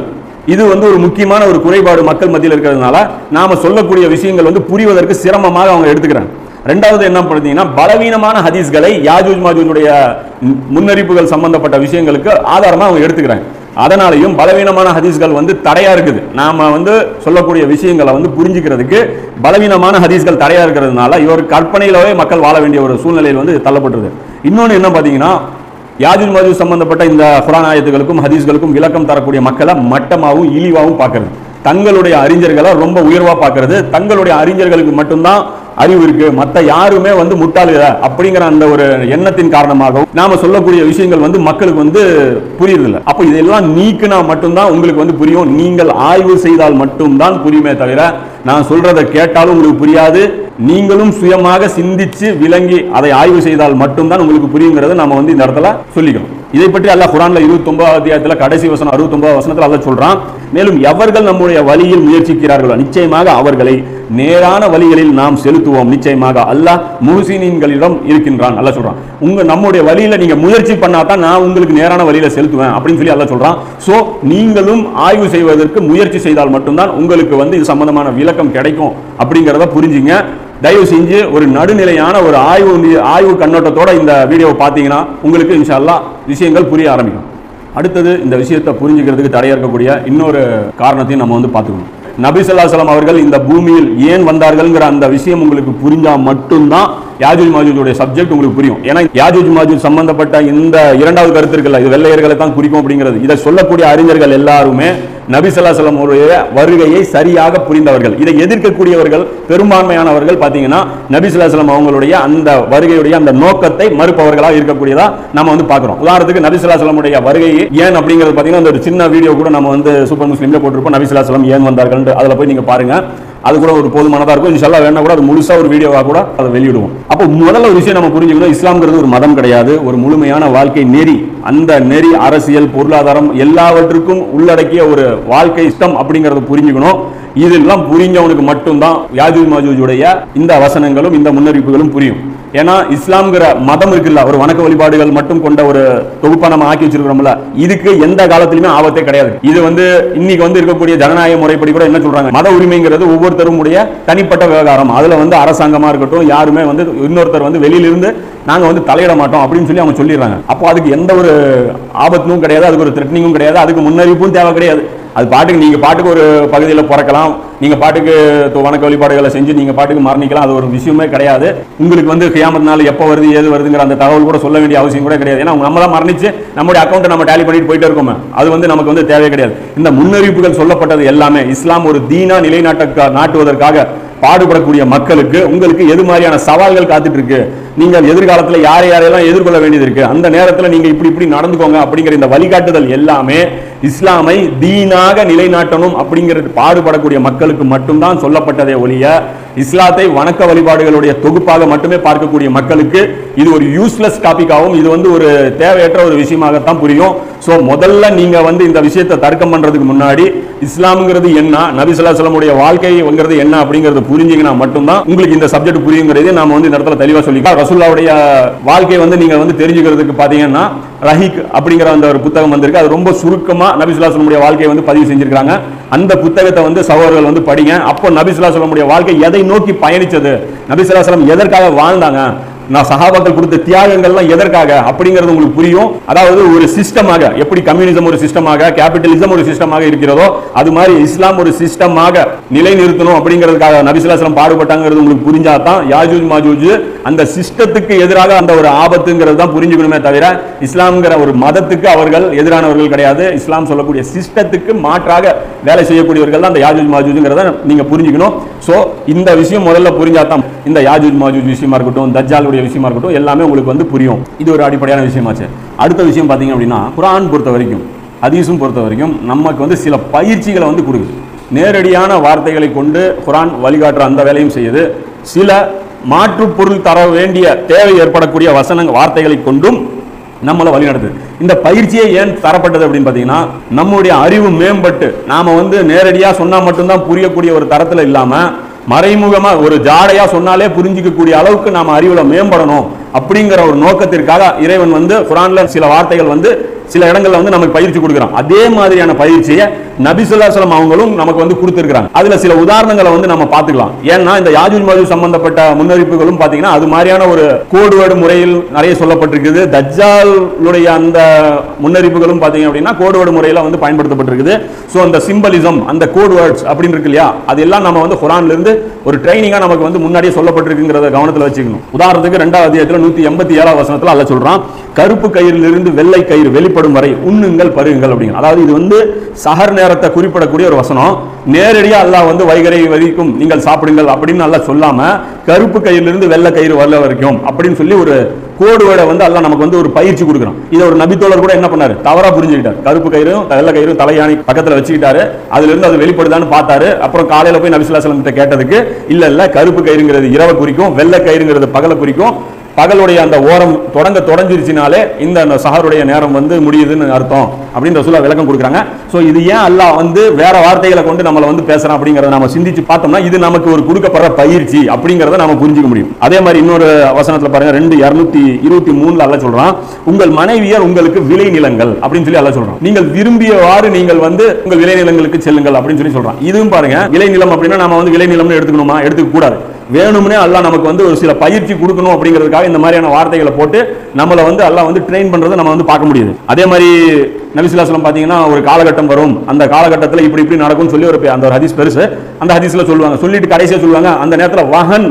இது வந்து ஒரு முக்கியமான ஒரு குறைபாடு மக்கள் மத்தியில் இருக்கிறதுனால நாம சொல்லக்கூடிய விஷயங்கள் வந்து புரிவதற்கு சிரமமாக அவங்க எடுத்துக்கிறாங்க. ரெண்டாவது என்ன பார்த்தீங்கன்னா, பலவீனமான ஹதீஸ்களை யாஜூஜ் மாஜூஜுடைய முன்னறிப்புகள் சம்பந்தப்பட்ட விஷயங்களுக்கு ஆதாரமா அவங்க எடுத்துக்கிறாங்க. அதனாலையும் பலவீனமான ஹதீஸ்கள் வந்து தடையா இருக்குது. நாம வந்து சொல்லக்கூடிய விஷயங்களை வந்து புரிஞ்சுக்கிறதுக்கு பலவீனமான ஹதீஸ்கள் தடையா இருக்கிறதுனால இவர் கற்பனையிலவே மக்கள் வாழ வேண்டிய ஒரு சூழ்நிலையில் வந்து தள்ளப்பட்டது. இன்னொன்று என்ன பார்த்தீங்கன்னா, யாஜூஜ் மாஜூஜ் சம்பந்தப்பட்ட இந்த குர்ஆன் ஆயத்துகளுக்கும் ஹதீஸ்களுக்கும் விளக்கம் தரக்கூடிய மக்களை மட்டமாகவும் இழிவாகவும் பார்க்கறது, தங்களுடைய அறிஞர்களை ரொம்ப உயர்வா பார்க்கறது, தங்களுடைய அறிஞர்களுக்கு மட்டும்தான் அறிவு இருக்கு, மற்ற யாருமே வந்து முட்டாளுக அப்படிங்கிற அந்த ஒரு எண்ணத்தின் காரணமாக நாம சொல்லக்கூடிய விஷயங்கள் வந்து மக்களுக்கு வந்து புரியுதில்லை. அப்போ இதெல்லாம் நீக்கினா மட்டும்தான் உங்களுக்கு வந்து புரியும். நீங்கள் ஆய்வு செய்தால் மட்டும்தான் புரியுமே தவிர நான் சொல்றதை கேட்டாலும் உங்களுக்கு புரியாது. நீங்களும் சுயமாக சிந்திச்சு விளங்கி அதை ஆய்வு செய்தால் மட்டும்தான் உங்களுக்கு புரியுங்கிறது நம்ம வந்து இந்த இடத்துல சொல்லிக்கணும். இதை பற்றி அல்லாஹ் குர்ஆன்ல 29வது அத்தியாயத்துல கடைசி வசனம் 69வது வசனத்துல அல்லாஹ் சொல்றான், மேலும் எவர்கள் நம்முடைய வழியில் முயற்சிக்கிறார்களோ நிச்சயமாக அவர்களை நேரான வழிகளில் நாம் செலுத்துவோம், நிச்சயமாக அல்லாஹ் முஹ்சினீன்களிடம் இருக்கின்றான். அல்லாஹ் சொல்றான், நம்முடைய வழியில நீங்க முயற்சி பண்ணாதான் நான் உங்களுக்கு நேரான வழியில செலுத்துவேன் அப்படின்னு சொல்லி அல்லாஹ் சொல்றான். சோ நீங்களும் ஆய்வு செய்வதற்கு முயற்சி செய்தால் மட்டும்தான் உங்களுக்கு வந்து இது சம்பந்தமான விளக்கம் கிடைக்கும் அப்படிங்கிறத புரிஞ்சுங்க. தயவு செஞ்சு ஒரு நடுநிலையான ஒரு ஆய்வு கண்ணோட்டத்தோட இந்த வீடியோவை பார்த்தீங்கன்னா உங்களுக்கு இன்ஷா அல்லாஹ் விஷயங்கள் புரிய ஆரம்பிக்கும். அடுத்தது இந்த விஷயத்தை புரிஞ்சுக்கிறதுக்கு தடையா இருக்கக்கூடிய இன்னொரு காரணத்தையும் நம்ம வந்து பார்த்துக்கணும். நபி ஸல்லல்லாஹு அலைஹி வஸல்லம் அவர்கள் இந்த பூமியில் ஏன் வந்தார்கள்ங்கிற அந்த விஷயம் உங்களுக்கு புரிஞ்சா மட்டும்தான் யாஜூஜ் மாஜூஜுடைய சப்ஜெக்ட் உங்களுக்கு புரியும். ஏன்னா யாஜூஜ் மாஜூஜ் சம்பந்தப்பட்ட இந்த இரண்டாவது கருத்து இருக்குல்ல, இது வெள்ளையர்களை தான் குறிக்கும் அப்படிங்கிறது, இதை சொல்லக்கூடிய அறிஞர்கள் எல்லாருமே நபி ஸல்லல்லாஹு அலைஹி வஸல்லம் அவருடைய வருகையை சரியாக புரிந்தவர்கள். இதை எதிர்க்கக்கூடியவர்கள் பெரும்பான்மையானவர்கள் பார்த்தீங்கன்னா நபி ஸல்லல்லாஹு அலைஹி வஸல்லம் அவங்களுடைய அந்த வருகையுடைய அந்த நோக்கத்தை மறுப்பவர்களாக இருக்கக்கூடியதா நம்ம வந்து பார்க்கிறோம். உதாரணத்துக்கு நபி ஸல்லல்லாஹு அலைஹி வஸல்லம் உடைய வருகை ஏன் அப்படிங்கிறது பார்த்தீங்கன்னா அந்த ஒரு சின்ன வீடியோ கூட நம்ம வந்து சூப்பர் முஸ்லிம்ல போட்டிருப்போம். நபி ஸல்லல்லாஹு அலைஹி வஸல்லம் ஏன் வந்தார்கள் அதில் போய் நீங்க பாருங்க. அது கூட ஒரு போதுமானதா இருக்கும். இன்ஷா அல்லாஹ் வேணா கூட அது முழுசா ஒரு வீடியோவா கூட அதை வெளியிடுவோம். அப்போ முதல்ல ஒரு விஷயம் நம்ம புரிஞ்சுக்கணும், இஸ்லாம்ங்கிறது ஒரு மதம் கிடையாது, ஒரு முழுமையான வாழ்க்கை நெறி. அந்த நெறி அரசியல், பொருளாதாரம் எல்லாவற்றுக்கும் உள்ளடக்கிய ஒரு வாழ்க்கை இஷ்டம் அப்படிங்கறத புரிஞ்சுக்கணும். இதெல்லாம் புரிஞ்சவனுக்கு மட்டும்தான் யாஜூஜ் மாஜூஜுடைய இந்த வசனங்களும் இந்த முன்னறிவிப்புகளும் புரியும். ஏன்னா இஸ்லாம்ங்கிற மதம் இருக்குல்ல, ஒரு வணக்க வழிபாடுகள் மட்டும் கொண்ட ஒரு தொகுப்பா நம்ம ஆக்கி வச்சிருக்கிறோம்ல, இதுக்கு எந்த காலத்திலுமே ஆபத்தே கிடையாது. இது வந்து இன்னைக்கு வந்து இருக்கக்கூடிய ஜனநாயக முறைப்படி கூட என்ன சொல்றாங்க, மத உரிமைங்கிறது ஒவ்வொருத்தரும் உடைய தனிப்பட்ட விவகாரம். அதுல வந்து அரசாங்கமா இருக்கட்டும் யாருமே வந்து இன்னொருத்தர் வந்து வெளியிலிருந்து நாங்க வந்து தலையிட மாட்டோம் அப்படின்னு சொல்லி அவங்க சொல்லிடுறாங்க. அப்போ அதுக்கு எந்த ஒரு ஆபத்தும் கிடையாது, அதுக்கு ஒரு த்ரெட்னிங்கும் கிடையாது, அதுக்கு முன்னறிவிப்பும் தேவை கிடையாது. அது பாட்டுக்கு நீங்க பாட்டுக்கு ஒரு பகுதியில் பிறக்கலாம், நீங்க பாட்டுக்கு வணக்க வழிபாடுகளை செஞ்சு நீங்க பாட்டுக்கு மரணிக்கலாம், அது ஒரு விஷயமே கிடையாது. உங்களுக்கு வந்து கியாமத் நாள் எப்போ வருது ஏது வருதுங்கிற அந்த தகவல் கூட சொல்ல வேண்டிய அவசியம் கூட கிடையாது. ஏன்னா நம்ம தான் மரணிச்சு நம்மளுடைய அக்கௌண்ட்டை நம்ம டேலி பண்ணிட்டு போயிட்டே இருக்கோமே, அது வந்து நமக்கு வந்து தேவை கிடையாது. இந்த முன்னறிவிப்புகள் சொல்லப்பட்டது எல்லாமே இஸ்லாம் ஒரு தீனா நாட்டுவதற்காக பாடுபடக்கூடிய மக்களுக்கு உங்களுக்கு எது மாதிரியான சவால்கள் காத்துட்டு இருக்கு, நீங்கள் எதிர்காலத்தில் யாரையெல்லாம் எதிர்கொள்ள வேண்டியது இருக்கு, அந்த நேரத்தில் நீங்க இப்படி நடந்துக்கோங்க அப்படிங்கிற இந்த வழிகாட்டுதல் எல்லாமே இஸ்லாமை தீனாக நிலைநாட்டணும் அப்படிங்கிறது பாடுபடக்கூடிய மக்களுக்கு மட்டும்தான் சொல்லப்பட்டதே ஒழிய இஸ்லாத்தை வணக்க வழிபாடுகளுடைய தொகுப்பாக மட்டுமே பார்க்கக்கூடிய மக்களுக்கு இது ஒரு யூஸ்லெஸ் டாபிக்காகவும் இது வந்து ஒரு தேவையற்ற ஒரு விஷயமாகத்தான் புரியும். சோ முதல்ல நீங்க வந்து இந்த விஷயத்தை தர்க்கம் பண்றதுக்கு முன்னாடி இஸ்லாம்ங்கிறது என்ன, நபி ஸல்லல்லாஹு அலைஹி வஸல்லம் வாழ்க்கைங்கிறது என்ன அப்படிங்கறது புரிஞ்சீங்கன்னா மட்டும்தான் உங்களுக்கு இந்த சப்ஜெக்ட் புரியுங்கிறது நாம வந்து இந்த இடத்துல தெளிவா சொல்லிக்கலாம். ரசூலுல்லாஹ்வுடைய வாழ்க்கையை வந்து நீங்க வந்து தெரிஞ்சுக்கிறதுக்கு பாத்தீங்கன்னா ரஹீக் அப்படிங்கிற அந்த ஒரு புத்தகம் வந்திருக்கு. அது ரொம்ப சுருக்கமா நபி ஸல்லல்லாஹு அலைஹி வஸல்லம் வாழ்க்கையை வந்து பதிவு செஞ்சிருக்காங்க. அந்த புத்தகத்தை வந்து சகோதரர்கள் வந்து படிங்க. அப்போ நபி ஸல்லல்லாஹு அலைஹி வஸல்லம் வாழ்க்கை எதை நோக்கி பயணிச்சது, நபி ஸல்லல்லாஹு அலைஹி வஸல்லம் எதற்காக வாழ்ந்தாங்க, நான் சஹாபாக்கள் கொடுத்த தியாகங்கள்லாம் எதற்காக அப்படிங்கிறது உங்களுக்கு புரியும். அதாவது ஒரு சிஸ்டமாக, எப்படி கம்யூனிசம் ஒரு சிஸ்டமாக, கேபிட்டலிசம் ஒரு சிஸ்டமாக இருக்கிறதோ அது மாதிரி இஸ்லாம் ஒரு சிஸ்டமாக நிலைநிறுத்தணும் அப்படிங்கிறதுக்காக நபி ஸல்லல்லாஹு அலைஹி வஸல்லம் பாடுபட்டாங்கிறது உங்களுக்கு புரிஞ்சாதான் யாஜூஜ் மாஜூஜ் அந்த சிஸ்டத்துக்கு எதிராக அந்த ஒரு ஆபத்துங்கிறது தான் புரிஞ்சுக்கணுமே தவிர இஸ்லாம்ங்கிற ஒரு மதத்துக்கு அவர்கள் எதிரானவர்கள் கிடையாது. இஸ்லாம் சொல்லக்கூடிய சிஸ்டத்துக்கு மாற்றாக வேலை செய்யக்கூடியவர்கள் தான் அந்த யாஜூஜ் மாஜூஜ்ங்கிறத நீங்க புரிஞ்சுக்கணும். சோ இந்த விஷயம் முதல்ல புரிஞ்சாதான் இந்த யாஜூஜ் மாஜூஜ் விஷயமா இருக்கட்டும், தஜ்ஜாலுடைய விஷயமா இருக்கட்டும், எல்லாமே உங்களுக்கு வந்து புரியும். இது ஒரு அடிப்படையான விஷயமாச்சு. அடுத்த விஷயம் பாத்தீங்க அப்படின்னா, குர்ஆன் பொறுத்த வரைக்கும் ஹதீஸும் பொறுத்த வரைக்கும் நமக்கு வந்து சில பயிற்சிகளை வந்து கொடுக்குது. நேரடியான வார்த்தைகளை கொண்டு குர்ஆன் வழிகாட்டுற அந்த வேலையும் செய்யுது. சில மாற்று பொருள் தர வேண்டிய தேவை ஏற்படக்கூடிய வசனங்கள் வார்த்தைகளை கொண்டும் நம்மளை வழிநடத்துது. இந்த பயிற்சியை ஏன் தரப்பட்டது அப்படின்னு பார்த்தீங்கன்னா, நம்முடைய அறிவு மேம்பட்டு நாம வந்து நேரடியாக சொன்னா மட்டும்தான் புரியக்கூடிய ஒரு தரத்தில் இல்லாம மறைமுகமா ஒரு ஜாடையா சொன்னாலே புரிஞ்சிக்கக்கூடிய அளவுக்கு நாம அறிவுல மேம்படணும் அப்படிங்கிற ஒரு நோக்கத்திற்காக இறைவன் வந்து குர்ஆன்ல சில வார்த்தைகள் வந்து சில இடங்கள்ல வந்து நமக்கு பயிற்சி கொடுக்குறான். அதே மாதிரியான பயிற்சியை நபி ஸல்லல்லாஹு அலைஹி வஸல்லம் அவங்களும் நமக்கு வந்து கொடுத்திருக்காங்க. அதுல சில உதாரணங்களை வந்து நம்ம பார்த்துக்கலாம். ஏன்னா இந்த யாஜூஜ் மாஜூஜ் சம்பந்தப்பட்ட முன்னறிவிப்புகளும் பாத்தீங்கன்னா அது மாதிரியான ஒரு கோட் வேர்டு முறையில் நிறைய சொல்லப்பட்டிருக்குது. தஜ்ஜாலுடைய அந்த முன்னறிவிப்புகளும் பாத்தீங்க அப்படின்னா கோட் வேர்டு முறையில வந்து பயன்படுத்தப்பட்டிருக்குது. சோ அந்த சிம்பலிசம், அந்த கோட் வேர்ட்ஸ் அப்படின்னு இருக்கு இல்லையா, அதெல்லாம் நம்ம வந்து குர்ஆன்ல இருந்து ஒரு ட்ரைனிங்கா நமக்கு வந்து முன்னாடியே சொல்லப்பட்டிருக்குங்கிறத கவனத்தில் வச்சுக்கணும். உதாரணத்துக்கு 2வது அத்தியாயத்துல 187வது வசனத்துல அல்லாஹ் சொல்றான், கருப்பு கயிறிலிருந்து வெள்ளை கயிறு வெளிப்படும் வரை உண்ணுங்கள் பருகுங்கள் அப்படிங்க. அதாவது இது வந்து சஹர் நேரத்தை குறிப்பிடக்கூடிய ஒரு வசனம். நேரடியா அல்லாஹ் வந்து வைகரை வரைக்கும் நீங்கள் சாப்பிடுங்கள் அப்படின்னு அல்லாஹ் சொல்லாம கருப்பு கயிறிலிருந்து வெள்ளை கயிறு வரல வரைக்கும் அப்படின்னு சொல்லி ஒரு கோடு வேர்டை வந்து அல்லாஹ் நமக்கு வந்து ஒரு பயிற்சி கொடுக்குறான். இதை ஒரு நபித்தோழர் கூட என்ன பண்ணாரு, தவறா புரிஞ்சுக்கிட்டார். கருப்பு கயிறும் வெள்ளை கயிறும் தலையாணி பக்கத்துல வச்சுக்கிட்டாரு. அதுல இருந்து அது வெளிப்படுதான்னு பார்த்தாரு. அப்புறம் காலையில போய் நபி ஸல்லல்லாஹு அலைஹி வஸல்லம் கிட்ட கேட்டதுக்கு இல்ல கருப்பு கயிறுங்கிறது இரவை குறிக்கும், வெள்ளை கயிறுங்கிறது பகலை குறிக்கும், பகலுடைய அந்த ஓரம் தொடஞ்சிருச்சுனாலே இந்த சஹருடைய நேரம் வந்து முடியுதுன்னு அர்த்தம் அப்படின்னு ரசூலுல்லாஹ் விளக்கம் கொடுக்குறாங்க. சோ இது ஏன் அல்லாஹ் வந்து வேற வார்த்தைகளை கொண்டு நம்மளை வந்து பேசுறான் அப்படிங்கறத நாம சிந்திச்சு பார்த்தோம்னா இது நமக்கு ஒரு கொடுக்கப்படுற பயிற்சி அப்படிங்கறத நாம புரிஞ்சுக்க முடியும். அதே மாதிரி இன்னொரு வசனத்துல பாருங்க, 2:223 அல்லாஹ் சொல்றான், உங்கள் மனைவியர் உங்களுக்கு விளை நிலங்கள் அப்படின்னு சொல்லி அல்லாஹ் சொல்றான். நீங்கள் விரும்பியவாறு நீங்கள் வந்து உங்கள் விளை நிலங்களுக்கு செல்லுங்கள் அப்படின்னு சொல்லி சொல்றான். இதுவும் பாருங்க, விளை நிலம் அப்படின்னா நாம வந்து விளை நிலம்னு எடுத்துக்கணுமா, எடுத்துக்க கூடாது. வேணும்னே அல்லாஹ் நமக்கு வந்து ஒரு சில பயிற்சி கொடுக்கணும் அப்படிங்கிறதுக்காக இந்த மாதிரியான வார்த்தைகளை போட்டு நம்மளை வந்து அல்லாஹ் வந்து ட்ரெயின் பண்றதை நம்ம வந்து பார்க்க முடியுது. அதே மாதிரி நபி ஸல்லல்லாஹு அலைஹி வஸல்லம் பாத்தீங்கன்னா ஒரு காலகட்டம் வரும், அந்த காலகட்டத்தில் இப்படி நடக்கும்னு சொல்லி அந்த ஒரு ஹதீஸ் பெருசு, அந்த ஹதீஸ்ல சொல்லுவாங்க. சொல்லிட்டு கடைசியா சொல்லுவாங்க, அந்த நேரத்தில் வஹன்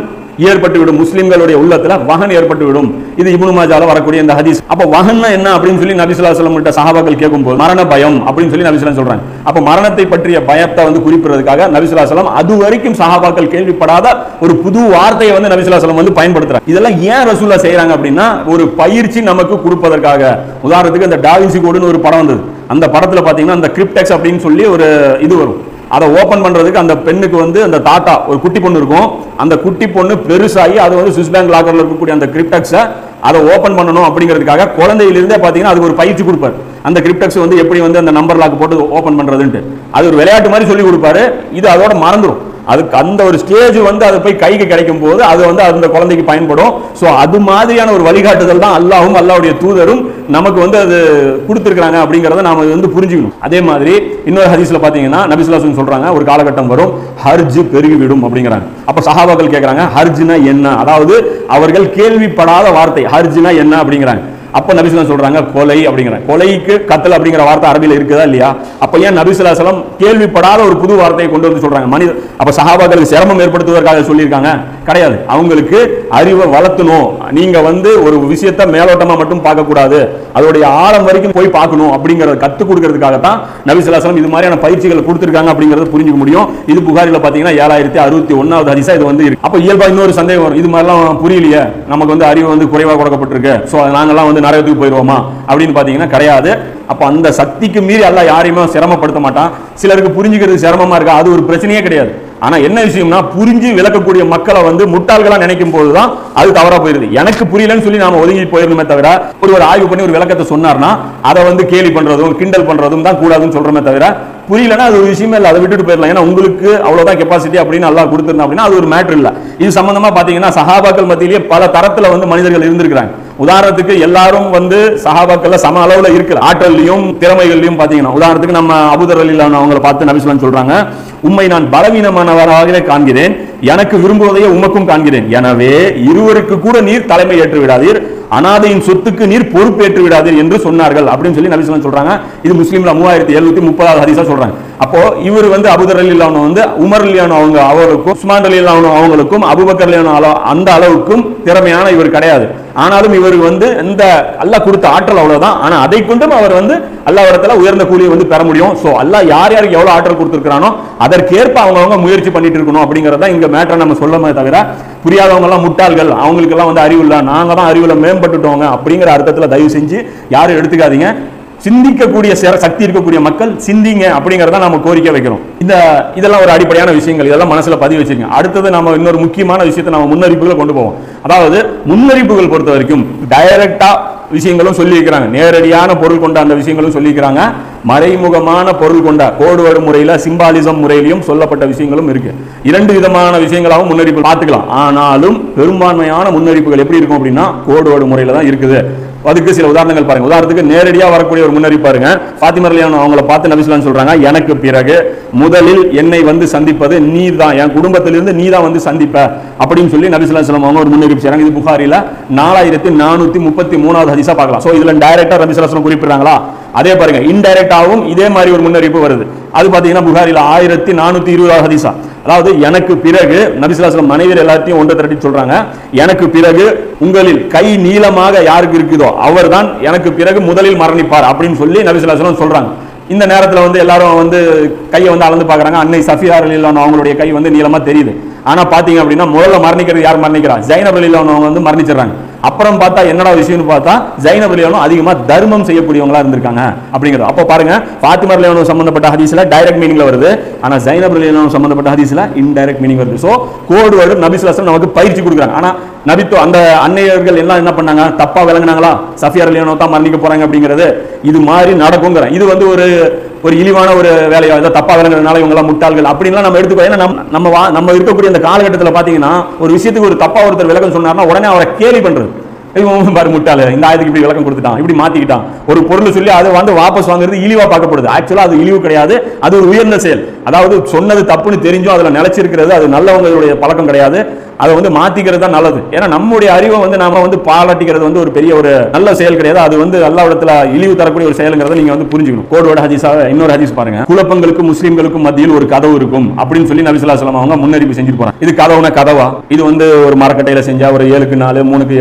ஏற்பட்டுவிடும், முஸ்லிம்களுடைய உள்ளத்துல வஹன் ஏற்பட்டுவிடும். இது இப்னு மாஜால வரக்கூடிய இந்த ஹதீஸ். அப்ப வஹன்னா என்ன அப்படின்னு சொல்லி நபி ஸல்லல்லாஹு அலைஹி வஸல்லம் கிட்ட சஹாபாக்கள் கேட்கும்போது மரண பயம் அப்படின்னு சொல்லி நபி ஸல்லல்லாஹு அலைஹி வஸல்லம் சொல்றாங்க. அப்ப மரணத்தை பற்றிய பயத்தை வந்து குறிப்பிடுறதுக்காக நபி ஸல்லல்லாஹு அலைஹி வஸல்லம் அது வரைக்கும் சஹாபாக்கள் கேள்விப்படாத ஒரு புது வார்த்தையை வந்து நபி ஸல்லல்லாஹு அலைஹி வஸல்லம் வந்து பயன்படுத்துறாங்க. இதெல்லாம் ஏன் ரசூலுல்லாஹ் செய்யறாங்க அப்படின்னா ஒரு பயிற்சி நமக்கு கொடுப்பதற்காக. உதாரணத்துக்கு இந்த டாவின்சி கோடுன்னு ஒரு படம் வந்தது. அந்த படத்துல பாத்தீங்கன்னா அந்த கிரிப்டெக்ஸ் அப்படின்னு சொல்லி ஒரு இது வரும். அதை ஓபன் பண்றதுக்கு அந்த பெண்ணுக்கு வந்து அந்த தாத்தா ஒரு குட்டி பொண்ணு இருக்கும். அந்த குட்டி பொண்ணு பெருசாகி அது வந்து சுவிஸ் பேங்க் லாக்கர்ல இருக்கக்கூடிய அந்த கிரிப்டெக்ஸை அதை ஓபன் பண்ணணும் அப்படிங்கிறதுக்காக குழந்தையிலிருந்தே பாத்தீங்கன்னா அதுக்கு ஒரு பயிற்சி கொடுப்பாரு. அந்த கிரிப்டெக்ஸ் வந்து எப்படி வந்து அந்த நம்பர் லாக் போட்டு ஓபன் பண்றதுன்ட்டு அது ஒரு விளையாட்டு மாதிரி சொல்லி கொடுப்பாரு. இது அதோட மறந்துடும். அதுக்கு அந்த ஒரு ஸ்டேஜ் வந்து அது போய் கைக்கு கிடைக்கும் போது அது வந்து அந்த குழந்தைக்கு பயன்படும். சோ அது மாதிரியான ஒரு வழிகாட்டுதல் தான் அல்லாஹ்வும் அல்லாஹ்வுடைய தூதரும் நமக்கு வந்து அது கொடுத்திருக்காங்க அப்படிங்கறத நாம வந்து புரிஞ்சுக்கணும். அதே மாதிரி இன்னொரு ஹதீஸ்ல பாத்தீங்கன்னா நபி ஸல்லல்லாஹு அலைஹி வஸல்லம் சொல்றாங்க, ஒரு காலகட்டம் வரும் ஹர்ஜ் பெருகிவிடும் அப்படிங்கிறாங்க. அப்ப சஹாபாக்கள் கேட்கறாங்க, ஹர்ஜ்னா என்ன? அதாவது அவர்கள் கேள்விப்படாத வார்த்தை ஹர்ஜ்னா என்ன அப்படிங்கிறாங்க. அப்ப நபி ஸல்லல்லாஹு அலைஹி வஸல்லம் சொல்றாங்க கொலை அப்படிங்கிறாங்க. கொலைக்கு கத்ல் அப்படிங்கிற வார்த்தை அரபியில இருக்குதா இல்லையா? அப்ப ஏன் நபி ஸல்லல்லாஹு அலைஹி வஸல்லம் கேள்விப்படாத ஒரு புது வார்த்தையை கொண்டு வந்து சொல்றாங்க? மனித அப்ப சஹாபாக்களுக்கு சிரமம் ஏற்படுத்துவதற்காக சொல்லியிருக்காங்க? கிடையாது. அவங்களுக்கு அறிவை வளர்த்தணும். நீங்க வந்து ஒரு விஷயத்தை மேலோட்டமா மட்டும் பார்க்க கூடாது, அதோடைய ஆழம் வரைக்கும் போய் பார்க்கணும் அப்படிங்கறத கத்து கொடுக்கிறதுக்காக தான் நபி ஸல்லல்லாஹு அலைஹி வஸல்லம் இது மாதிரியான பயிற்சிகளை கொடுத்திருக்காங்க அப்படிங்கறத புரிஞ்சுக்க முடியும். இது புகாரில பாத்தீங்கன்னா 7061வது ஹதீஸா இது வந்து இருக்கு. அப்ப இயல்பா இன்னொரு சந்தேகம் வரும், இது மாதிரிலாம் புரியலையே, நமக்கு வந்து அறிவு வந்து குறைவா கொடுக்கப்பட்டிருக்கு, சோ நாங்கெல்லாம் வந்து நரகத்துக்கு போயிடுவோமா அப்படின்னு பாத்தீங்கன்னா கிடையாது. அப்ப அந்த சக்திக்கு மீறி அல்லாஹ் யாரையுமே சிரமப்படுத்த மாட்டான். சிலருக்கு புரிஞ்சுக்கிறது சிரமமா இருக்கா, அது ஒரு பிரச்சனையே கிடையாது. ஆனா என்ன விஷயம்னா புரிஞ்சு விளக்கக்கூடிய மக்களை வந்து முட்டாள்களா நினைக்கும் போதுதான் அது தவறா போயிருது. எனக்கு புரியலன்னு சொல்லி நாம ஒதுங்கி போயிருமே தவிர ஒரு ஆய்வு பண்ணி ஒரு விளக்கத்தை சொன்னார்னா அதை வந்து கேலி பண்றதும் கிண்டல் பண்றதும் தான் கூடாதுன்னு சொல்றமே தவிர புரியலன்னா அது ஒரு விஷயமே இல்லை, அதை விட்டுட்டு போயிடலாம். ஏன்னா உங்களுக்கு அவ்வளவுதான் கெப்பாசிட்டி அப்படின்னு அல்லாஹ் கொடுத்திருந்தா அப்படின்னா அது ஒரு மேட்டர் இல்லை. இது சம்பந்தமா பாத்தீங்கன்னா சஹாபாக்கள் மத்தியிலேயே பல தரத்துல வந்து மனிதர்கள் இருந்திருக்கிறாங்க. உதாரணத்துக்கு எல்லாரும் வந்து சஹாபாக்கள்ல சம அளவுல இருக்கிற ஆற்றலையும் திறமைகளையும் பாத்தீங்கன்னா, உதாரணத்துக்கு நம்ம அபூதர் ரலியல்லாஹு அன்ஹு அவங்களை பார்த்து நபி ஸல்லல்லாஹு அலைஹி வஸல்லம் சொல்றாங்க, உம்மை நான் பலவீனமானவராகவே காண்கிறேன், எனக்கு விரும்புவதையே உமக்கும் காண்கிறேன், எனவே இருவருக்கு கூட நீர் தலைமை ஏற்று விடாதீர், அனாதையின் சொத்துக்கு நீர் பொறுப்பேற்று விடாதீர் என்று சொன்னார்கள் அப்படின்னு சொல்லி நபி ஸல்லல்லாஹு அலைஹி வஸல்லம் சொல்றாங்க. இது முஸ்லிம்ல 3730 ஹதீஸா சொல்றாங்க. அப்போ இவர் வந்து அபூதர் ரலியல்லாஹு அன்ஹு வந்து உமர் ரலியல்லாஹு அன்ஹு அவருக்கும் உஸ்மான் ரலியல்லாஹு அன்ஹு அவங்களுக்கும் அபூபக்கர் ரலியல்லாஹு அன்ஹு அந்த அளவுக்கும் திறமையான இவர் கிடையாது. ஆனாலும் இவர் வந்து இந்த அல்லாஹ் கொடுத்த ஆற்றல் அவ்வளவுதான். ஆனா அதை கொண்டும் அவர் வந்து அல்லாஹ்விடத்துல உயர்ந்த கூலியை வந்து பெற முடியும். சோ அல்லாஹ் யார் யாருக்கு எவ்வளவு ஆற்றல் கொடுத்திருக்கானோ அதற்கேற்ப அவங்க முயற்சி பண்ணிட்டு இருக்கணும் அப்படிங்கறத இங்க மேட்டரை நம்ம சொல்லமே தவிர, புரியாதவங்க எல்லாம் முட்டாள்கள், அவங்களுக்கு எல்லாம் வந்து அறிவு இல்ல, நாங்க தான் அறிவுல மேம்பட்டுட்டோங்க அப்படிங்கிற அர்த்தத்துல தயவு செஞ்சு யாரும் எடுத்துக்காதீங்க. சிந்திக்கக்கூடிய சக்தி இருக்கக்கூடிய மக்கள் சிந்திங்க அப்படிங்கறத நாம கோரிக்கை வைக்கிறோம். இதெல்லாம் ஒரு அடிப்படையான விஷயங்கள், இதெல்லாம் மனசுல பதிவு வச்சிருக்கீங்க. அடுத்தது நம்ம இன்னொரு முக்கியமான விஷயத்தை நம்ம முன்னறிவிப்புகளை கொண்டு போவோம். அதாவது முன்னறிவிப்புகள் பொறுத்த வரைக்கும் டைரக்டா விஷயங்களும் சொல்லி இருக்கிறாங்க, நேரடியான பொருள் கொண்ட அந்த விஷயங்களும் சொல்லி இருக்கிறாங்க, மறைமுகமான பொருள் கொண்ட கோடுவடு முறையில சிம்பாலிசம் முறையிலும் சொல்லப்பட்ட விஷயங்களும் இருக்கு. இரண்டு விதமான விஷயங்களாகவும் முன்னறிப்பு பார்த்துக்கலாம். ஆனாலும் பெரும்பான்மையான முன்னறிப்புகள் எப்படி இருக்கும் அப்படின்னா கோடுவடு முறையில தான் இருக்குது. அதுக்கு சில உதாரணங்கள் பாருங்க. உதாரணத்துக்கு நேரடியா வரக்கூடிய ஒரு முன்னறிப்பு பாருங்க. ஃபாத்திமா ரலியல்லாஹு அன்ஹா அவங்களை பார்த்து நபி ஸல்லல்லாஹு அலைஹி வஸல்லம் சொல்றாங்க, எனக்கு பிறகு முதலில் என்னை வந்து சந்திப்பது நீ தான், என் குடும்பத்திலிருந்து நீ தான் வந்து சந்திப்ப அப்படின்னு சொல்லி நபி ஸல்லல்லாஹு அலைஹி வஸல்லம் அவங்க ஒரு முன்னறிப்பு செய்றாங்க. இது புகாரில 4433வது ஹதீஸா பார்க்கலாம். சோ இதுல டைரக்டா நபி ஸல்லல்லாஹு அலைஹி வஸல்லம் குறிப்பிடுறாங்களா? அதே பாருங்க இன்டைரக்டாவும் இதே மாதிரி ஒரு முன்னறிப்பு வருது. அது பாத்தீங்கன்னா புகாரில 1420வது ஹதீஸா. அதாவது எனக்கு பிறகு நபி ஸல்லல்லாஹு அலைஹி வஸல்லம் மனைவியர் எல்லாத்தையும் ஒன்று திரட்டி சொல்றாங்க, எனக்கு பிறகு உங்களில் கை நீளமாக யாருக்கு இருக்குதோ அவர்தான் எனக்கு பிறகு முதலில் மரணிப்பார் அப்படின்னு சொல்லி நபி ஸல்லல்லாஹு அலைஹி வஸல்லம் சொல்றாங்க. இந்த நேரத்துல வந்து எல்லாரும் வந்து கையை வந்து அளந்து பாக்குறாங்க. அன்னை சஃபியா ரலியல்லாஹு அன்ஹா அவங்களுடைய கை வந்து நீளமா தெரியுது. ஆனா பாத்தீங்க அப்படின்னா முதல்ல மரணிக்கிறது யார் மரணிக்கிறா? ஜைனப் ரலியல்லாஹு அன்ஹா வந்து மரணிச்சிடறாங்க. அப்புறம் பார்த்தா என்னடா விஷயம்னு பார்த்தா ஜைனப் ரலியல்லாஹு அன்ஹா அதிகமா தர்மம் செய்யக்கூடியவங்களா இருந்திருக்காங்க அப்படிங்கிறது. அப்போ பாருங்க ஃபாத்திமா ரலியல்லாஹு அன்ஹா சம்பந்தப்பட்ட ஹதீஸ்ல டைரக்ட் மீனிங்ல வருது, ஆனா ஜைனப் ரலியல்லாஹு அன்ஹா சம்பந்தப்பட்ட ஹதீஸ்ல இன்டைரக்ட் மீனிங் வருது. சோ கோட் வேர்டு நபி ஸல்லல்லாஹு அலைஹி வஸல்லம் நமக்கு பயிற்சி கொடுக்குறாங்க. ஆனா நபித்து அந்த அன்னையர்கள் எல்லாம் என்ன பண்ணாங்க? தப்பா விளங்குனாங்களா? சஃபியா ரலியல்லாஹு அன்ஹா தான் மரணிக்க போறாங்க அப்படிங்கிறது இது மாதிரி நடக்குங்கிற இது வந்து ஒரு இழிவான ஒரு வேலையா, இதை தப்பா விளங்குறதுனால இவங்க எல்லாம் முட்டாள்கள் அப்படின்லாம் நம்ம எடுத்துக்கோ. ஏன்னா நம்ம இருக்கக்கூடிய அந்த காலகட்டத்தில் பாத்தீங்கன்னா ஒரு விஷயத்துக்கு ஒரு தப்பா ஒருத்தர் விளக்கம் சொன்னார்னா உடனே அவரை கேலி பண்றது, பாரு முட்டாளு, இந்த ஆயத்துக்கு இப்படி விளக்கம் கொடுத்துட்டான், இப்படி மாத்திக்கிட்டான், ஒரு பொருள் சொல்லி அதை வந்து வாபஸ் வாங்குறது இழிவா பார்க்கப்படுது. ஆக்சுவலா அது இழிவு கிடையாது, அது ஒரு உயர்ந்த செயல். அதாவது சொன்னது தப்புன்னு தெரிஞ்சும் அதுல நிலைச்சிருக்கிறது அது நல்லவங்களுடைய பழக்கம் கிடையாது. அதை வந்து மாத்திக்கிறது தான் நல்லது. ஏன்னா நம்முடைய அறிவை வந்து நாம வந்து பாராட்டிக்கிறது வந்து ஒரு பெரிய ஒரு நல்ல செயல் கிடையாது. அது வந்து அல்லாஹ்விடத்துல இழிவு தரக்கூடிய ஒரு செயல்ங்கிறத நீங்க வந்து புரிஞ்சுக்கணும். கோடோட ஹதீஸாக இன்னொரு ஹதீஸ் பாருங்க, குழப்பங்களுக்கும் முஸ்லிம்களுக்கும் மத்தியில் ஒரு கதவு இருக்கும் அப்படின்னு சொல்லி நபி ஸல்லல்லாஹு அலைஹி வஸல்லம் அவங்க முன்னறிவிப்பு செஞ்சுட்டு போறாங்க. இது கதவுனா கதவா? இது வந்து ஒரு மரக்கட்டையில செஞ்சா ஒரு 7க்கு 4 3க்கு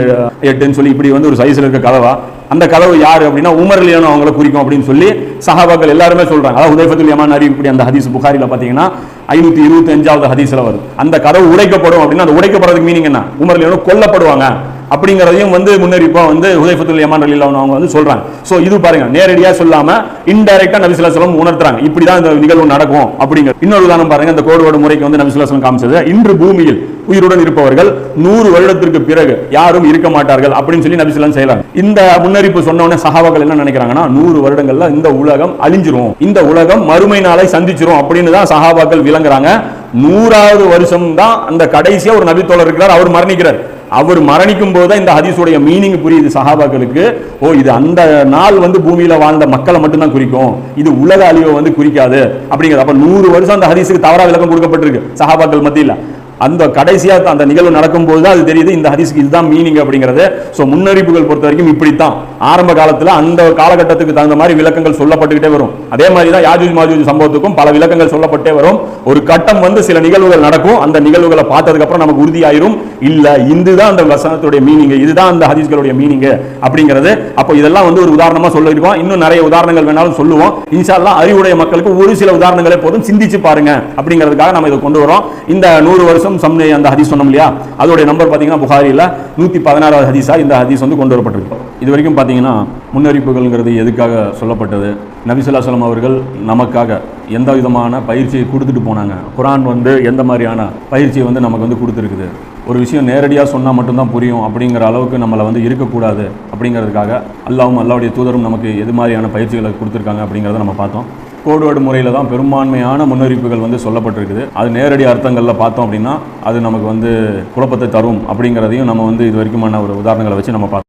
8ன்னு சொல்லி இப்படி வந்து ஒரு சைஸ்ல இருக்க கதவா? அந்த கதவு யாரு அப்படின்னா உமர் ரலியல்லாஹு அன்ஹு அவங்களை குறிக்கும் அப்படின்னு சொல்லி சஹாபாக்கள் எல்லாருமே சொல்றாங்க. அதாவது ஹுதைஃபத்துல் யமான் அறிவிக்கக்கூடிய அந்த ஹதீஸ் புகாரில பாத்தீங்கன்னா 525வது ஹதீஸ்ல வருது. அந்த கதவு உடைக்கப்படும் அப்படின்னா அந்த உடைக்கப்படுறதுக்கு மீனிங் என்ன? உமர் ரலியல்லாஹு அன்ஹு கொல்லப்படுவாங்க அப்படிங்கறதையும் வந்து முன்னறிப்பா வந்து ஹுதைஃபத்துல் யமான் ரலியல்லாஹு அன்ஹு அவங்க வந்து சொல்றாங்க. சோ இது பாருங்க நேரடியா சொல்லாம இன்டைரக்டா நபி ஸல்லல்லாஹு அலைஹி வஸல்லம் உணர்த்துறாங்க, இப்படிதான் இந்த நிகழ்வு நடக்கும் அப்படிங்கிற. இன்னொரு உதாரணம் பாருங்க, இந்த கோடுவோடு முறைக்கு வந்து நபி ஸல்லல்லாஹு அலைஹி வஸல்லம் காமிச்சது, இன்று பூமியில் உயிருடன் இருப்பவர்கள் 100 வருடத்திற்கு பிறகு யாரும் இருக்க மாட்டார்கள் அப்படின்னு சொல்லி நபி ஸல்லல்லாஹு அலைஹி வஸல்லம் செய்யறாங்க. இந்த முன்னறிப்பு சொன்ன உடனே சஹாபாக்கள் என்ன நினைக்கிறாங்கன்னா 100 வருடங்கள்ல இந்த உலகம் அழிஞ்சிரும், இந்த உலகம் மறுமை நாளை சந்திச்சிரும் அப்படின்னு தான் சஹாபாக்கள் விளங்குறாங்க. 100வது வருஷம் தான் அந்த கடைசியா ஒரு நபித்தோழர் இருக்கிறார், அவர் மரணிக்கிறார். அவர் மரணிக்கும் போது இந்த ஹதீஸுடைய மீனிங் புரியுது சஹாபாக்களுக்கு. ஓ, இது அந்த நாள் வந்து பூமியில வாழ்ந்த மக்களை மட்டும்தான் குறிக்கும், இது உலக அழிவை வந்து குறிக்காது அப்படிங்கிறது. அப்ப 100 வருஷம் அந்த ஹதீஸுக்கு தவறா விளக்கம் கொடுக்கப்பட்டிருக்கு சஹாபாக்கள் மத்தியில். அந்த கடைசியா அந்த நிகழ்வு நடக்கும் போது தான் அது தெரியுது இந்த ஹதீஸ்க்கு இதுதான் மீனிங் அப்படிங்கிறது. சோ முன்னறிப்புகள் பொறுத்த வரைக்கும் இப்படித்தான் ஆரம்ப காலத்துல அந்த காலகட்டத்துக்கு தகுந்த மாதிரி விளக்கங்கள் சொல்லப்பட்டுக்கிட்டே வரும். அதே மாதிரி தான் யாஜூஜ் மாஜூஜ் சம்பவத்துக்கும் பல விளக்கங்கள் சொல்லப்பட்டே வரும். ஒரு கட்டம் வந்து சில நிகழ்வுகள் நடக்கும், அந்த நிகழ்வுகளை பார்த்ததுக்கு அப்புறம் நமக்கு உறுதியாயிரும் இல்ல இதுதான் அந்த வசனத்துடைய மீனிங், இதுதான் அந்த ஹதீஸ்களுடைய மீனிங் அப்படிங்கிறது. அப்போ இதெல்லாம் வந்து ஒரு உதாரணமா சொல்லிருக்கோம். இன்னும் நிறைய உதாரணங்கள் வேணாலும் சொல்லுவோம். இன்ஷா அல்லாஹ் அறிவுடைய மக்களுக்கு ஒரு சில உதாரணங்களே போதும், சிந்திச்சு பாருங்க அப்படிங்கிறதுக்காக நம்ம இதை கொண்டு வரோம். இந்த 100 வருஷம் அந்த ஹதீஸ் சொன்னோம் இல்லையா, அதோட நம்பர் பாத்தீங்கன்னா புகாரில 116வது ஹதீஸா இந்த ஹதீஸ் வந்து கொண்டு வரப்பட்டிருக்கு. இது வரைக்கும் பாத்தீங்கன்னா முன்னறிப்புகள்ங்கிறது எதுக்காக சொல்லப்பட்டது? நபி ஸல்லல்லாஹு அலைஹி வஸல்லம் அவர்கள் நமக்காக எந்த விதமான பயிற்சியை கொடுத்துட்டு போனாங்க, குர்ஆன் வந்து எந்த மாதிரியான பயிற்சியை வந்து நமக்கு வந்து கொடுத்துருக்குது, ஒரு விஷயம் நேரடியாக சொன்னால் மட்டும்தான் புரியும் அப்படிங்கிற அளவுக்கு நம்மளை வந்து இருக்கக்கூடாது அப்படிங்கிறதுக்காக அல்லாஹ்வும் அல்லாஹ்வுடைய தூதரும் நமக்கு எது மாதிரியான பயிற்சிகளை கொடுத்துருக்காங்க அப்படிங்கிறத நம்ம பார்த்தோம். கோட்வேர்டு முறையில் தான் பெரும்பான்மையான முன்னறிவிப்புகள் வந்து சொல்லப்பட்டிருக்குது. அது நேரடி அர்த்தங்களில் பார்த்தோம் அப்படின்னா அது நமக்கு வந்து குழப்பத்தை தரும் அப்படிங்கிறதையும் நம்ம வந்து இது வரைக்குமான ஒரு உதாரணங்களை வச்சு நம்ம பார்த்தோம்.